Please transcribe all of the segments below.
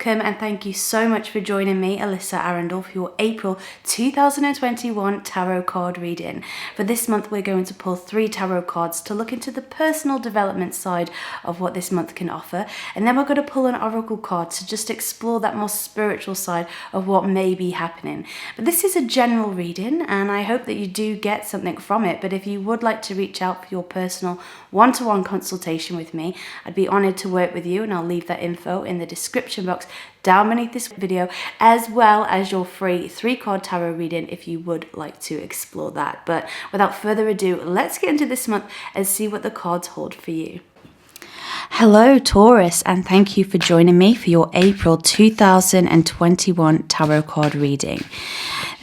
Welcome and thank you so much for joining me, Alyssa Arundell, for your April 2021 tarot card reading. For this month, we're going to pull 3 tarot cards to look into the personal development side of what this month can offer. And then we're going to pull an oracle card to just explore that more spiritual side of what may be happening. But this is a general reading and I hope that you do get something from it. But if you would like to reach out for your personal one-to-one consultation with me, I'd be honored to work with you, and I'll leave that info in the description box down beneath this video, as well as your free 3-card tarot reading if you would like to explore that. But without further ado, let's get into this month and see what the cards hold for you. Hello Taurus, and thank you for joining me for your April 2021 tarot card reading.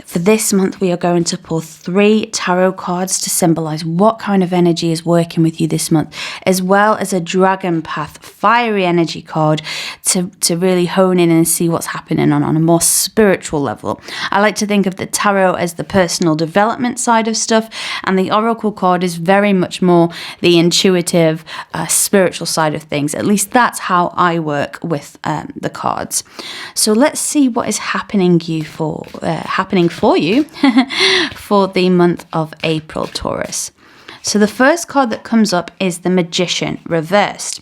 For this month, we are going to pull 3 tarot cards to symbolize what kind of energy is working with you this month, as well as a dragon path fiery energy card to really hone in and see what's happening on a more spiritual level. I like to think of the tarot as the personal development side of stuff, and the oracle card is very much more the intuitive, spiritual side of things. At least that's how I work with the cards. So let's see what is happening for you for the month of April, Taurus. So the first card that comes up is the Magician reversed.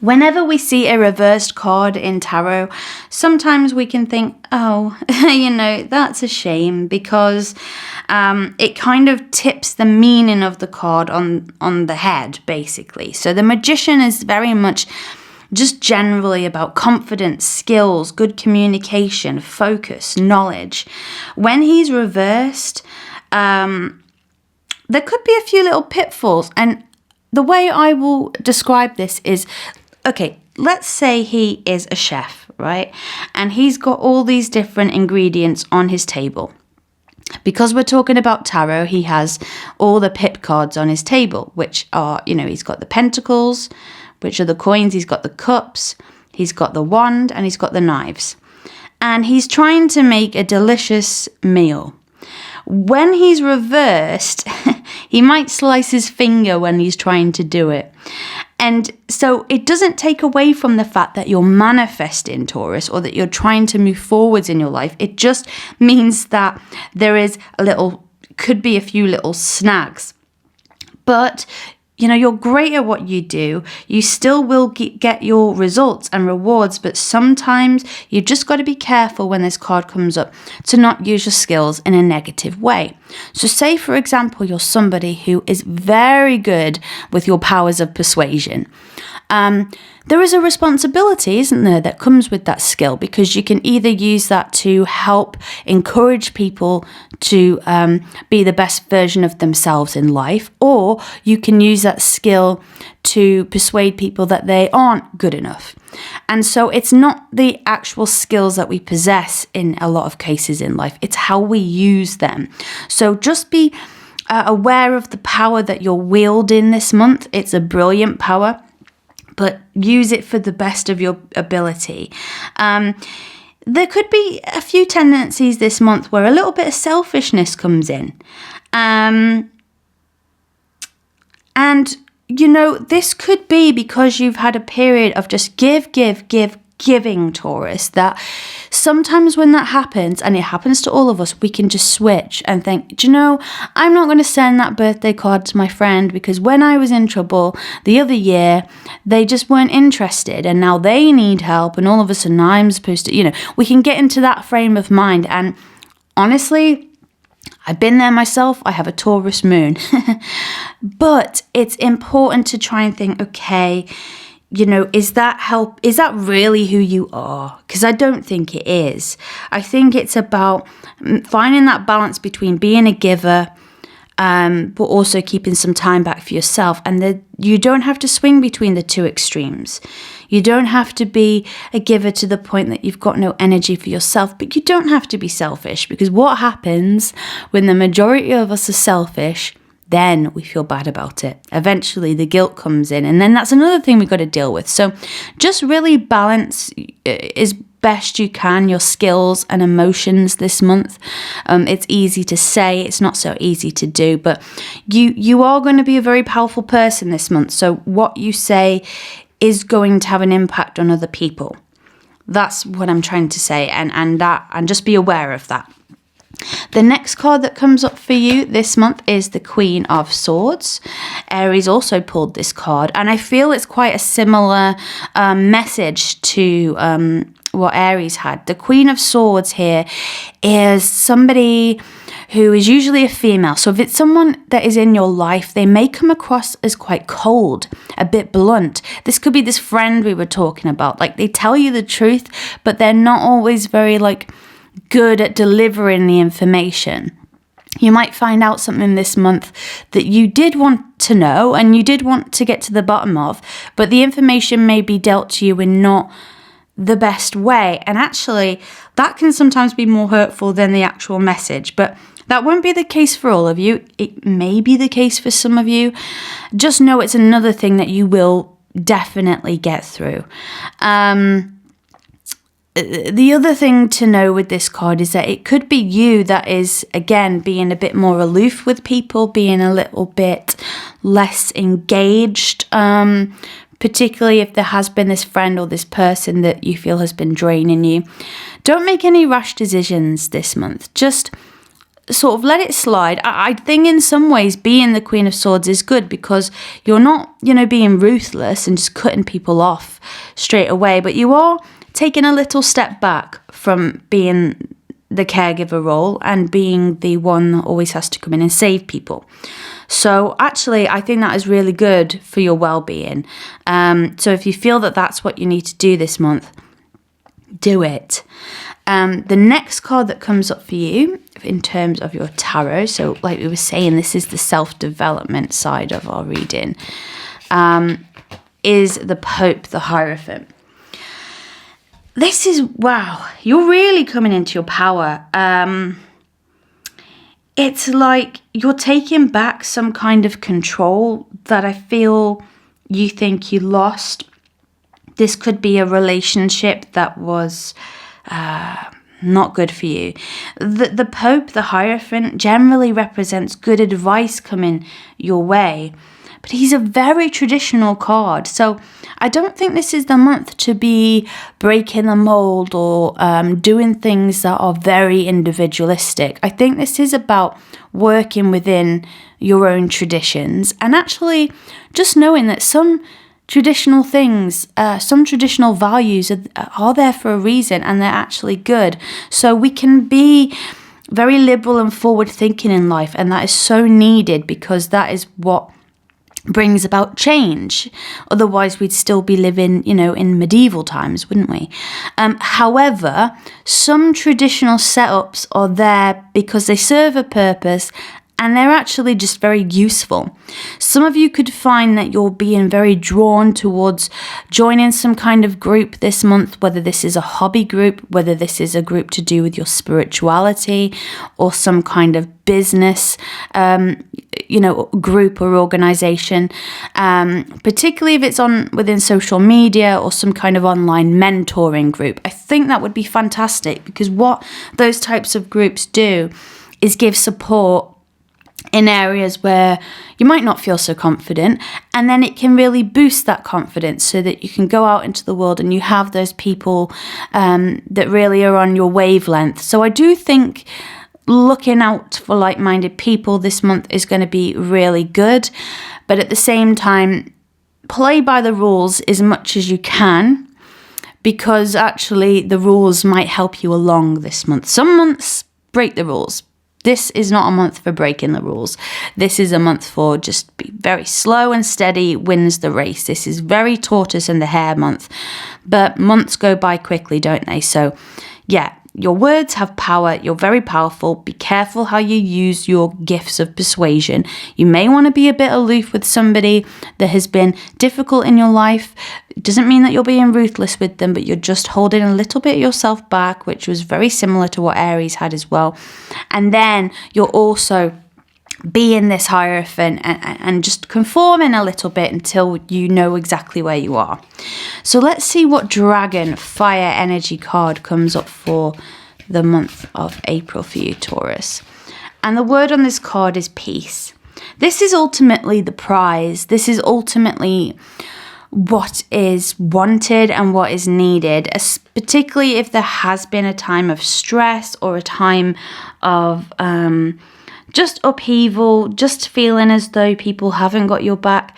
Whenever we see a reversed card in tarot, sometimes we can think, oh, that's a shame, because it kind of tips the meaning of the card on the head, basically. So the Magician is very much just generally about confidence, skills, good communication, focus, knowledge. When he's reversed, there could be a few little pitfalls. And the way I will describe this is, okay, let's say he is a chef, right? And he's got all these different ingredients on his table. Because we're talking about tarot, he has all the pip cards on his table, which are, he's got the pentacles, which are the coins, he's got the cups, he's got the wand, and he's got the knives. And he's trying to make a delicious meal. When he's reversed, he might slice his finger when he's trying to do it. And so it doesn't take away from the fact that you're manifesting, Taurus, or that you're trying to move forwards in your life. It just means that there is could be a few little snags. But you're great at what you do. You still will get your results and rewards, but sometimes you've just got to be careful when this card comes up to not use your skills in a negative way. So say, for example, you're somebody who is very good with your powers of persuasion. There is a responsibility, isn't there, that comes with that skill, because you can either use that to help encourage people to be the best version of themselves in life, or you can use that skill to persuade people that they aren't good enough. And so it's not the actual skills that we possess in a lot of cases in life, it's how we use them. So just be aware of the power that you're wielding this month. It's a brilliant power, but use it for the best of your ability. There could be a few tendencies this month where a little bit of selfishness comes in. And, this could be because you've had a period of just giving, Taurus, that sometimes when that happens, and it happens to all of us, we can just switch and think, I'm not going to send that birthday card to my friend because when I was in trouble the other year, they just weren't interested and now they need help, and all of a sudden I'm supposed to, we can get into that frame of mind. And honestly, I've been there myself. I have a Taurus moon. But it's important to try and think, okay, is that really who you are? Because I don't think it is. I think it's about finding that balance between being a giver, but also keeping some time back for yourself. And you don't have to swing between the two extremes. You don't have to be a giver to the point that you've got no energy for yourself, but you don't have to be selfish, because what happens when the majority of us are selfish, then we feel bad about it. Eventually the guilt comes in, and then that's another thing we've got to deal with. So just really balance as best you can your skills and emotions this month. It's easy to say, it's not so easy to do, but you are going to be a very powerful person this month. So what you say is going to have an impact on other people. That's what I'm trying to say, and just be aware of that. The next card that comes up for you this month is the Queen of Swords. Aries also pulled this card, and I feel it's quite a similar message to what Aries had. The Queen of Swords here is somebody who is usually a female. So if it's someone that is in your life, they may come across as quite cold, a bit blunt. This could be this friend we were talking about. Like, they tell you the truth, but they're not always very good at delivering the information. You might find out something this month that you did want to know and you did want to get to the bottom of, but the information may be dealt to you in not the best way. And actually, that can sometimes be more hurtful than the actual message. But that won't be the case for all of you. It may be the case for some of you. Just know it's another thing that you will definitely get through. The other thing to know with this card is that it could be you that is, again, being a bit more aloof with people, being a little bit less engaged, particularly if there has been this friend or this person that you feel has been draining you. Don't make any rash decisions this month. Just sort of let it slide. I think in some ways being the Queen of Swords is good because you're not, being ruthless and just cutting people off straight away, but you are taking a little step back from being the caregiver role and being the one that always has to come in and save people. So actually, I think that is really good for your well-being. So if you feel that that's what you need to do this month, do it. The next card that comes up for you in terms of your tarot, so like we were saying, this is the self-development side of our reading, is the Pope the Hierophant. This is, wow, you're really coming into your power. It's like you're taking back some kind of control that I feel you think you lost. This could be a relationship that was not good for you. The Pope, the Hierophant, generally represents good advice coming your way, but he's a very traditional card. So I don't think this is the month to be breaking the mold or doing things that are very individualistic. I think this is about working within your own traditions and actually just knowing that some traditional things, some traditional values are there for a reason and they're actually good. So we can be very liberal and forward thinking in life, and that is so needed because that is what brings about change. Otherwise we'd still be living, in medieval times, wouldn't we? However, some traditional setups are there because they serve a purpose and they're actually just very useful. Some of you could find that you're being very drawn towards joining some kind of group this month, whether this is a hobby group, whether this is a group to do with your spirituality or some kind of business, group or organization, particularly if it's within social media or some kind of online mentoring group. I think that would be fantastic because what those types of groups do is give support in areas where you might not feel so confident, and then it can really boost that confidence so that you can go out into the world and you have those people that really are on your wavelength. So I do think looking out for like-minded people this month is going to be really good, but at the same time, play by the rules as much as you can, because actually the rules might help you along this month. Some months break the rules. This is not a month for breaking the rules. This is a month for just be very slow and steady wins the race. This is very tortoise and the hare month. But months go by quickly, don't they? So yeah, your words have power. You're very powerful. Be careful how you use your gifts of persuasion. You may want to be a bit aloof with somebody that has been difficult in your life. It doesn't mean that you're being ruthless with them, but you're just holding a little bit yourself back, which was very similar to what Aries had as well. And then you're also being this Hierophant and just conforming a little bit until you know exactly where you are. So let's see what Dragon Fire Energy card comes up for the month of April for you, Taurus. And the word on this card is peace. This is ultimately the prize. This is ultimately what is wanted and what is needed, particularly if there has been a time of stress or a time of just upheaval, just feeling as though people haven't got your back.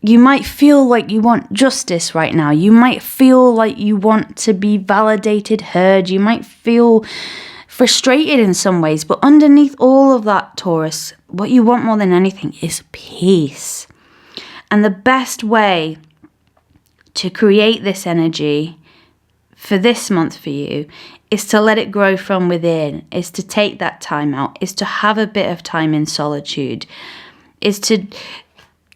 You might feel like you want justice right now. You might feel like you want to be validated, heard. You might feel frustrated in some ways. But underneath all of that, Taurus, what you want more than anything is peace. And the best way to create this energy for this month for you is to let it grow from within, is to take that time out, is to have a bit of time in solitude, is to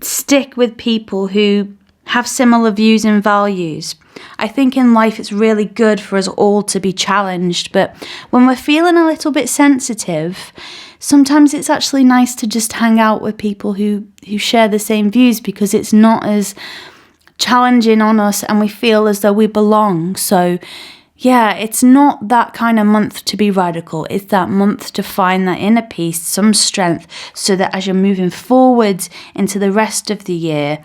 stick with people who have similar views and values. I think in life it's really good for us all to be challenged, but when we're feeling a little bit sensitive, sometimes it's actually nice to just hang out with people who share the same views, because it's not as challenging on us and we feel as though we belong. So yeah, it's not that kind of month to be radical. It's that month to find that inner peace, some strength, so that as you're moving forward into the rest of the year,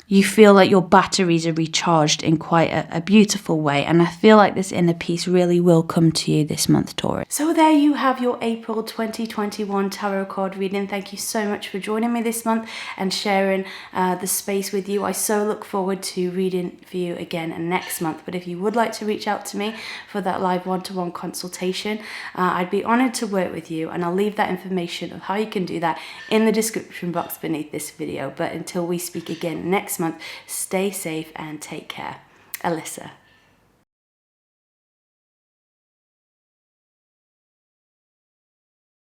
you feel like your batteries are recharged in quite a beautiful way. And I feel like this inner peace really will come to you this month, Taurus. So there you have your April 2021 tarot card reading. Thank you so much for joining me this month and sharing the space with you. I so look forward to reading for you again next month. But if you would like to reach out to me for that live one-to-one consultation, I'd be honored to work with you. And I'll leave that information of how you can do that in the description box beneath this video. But until we speak again next month, stay safe and take care. Alyssa.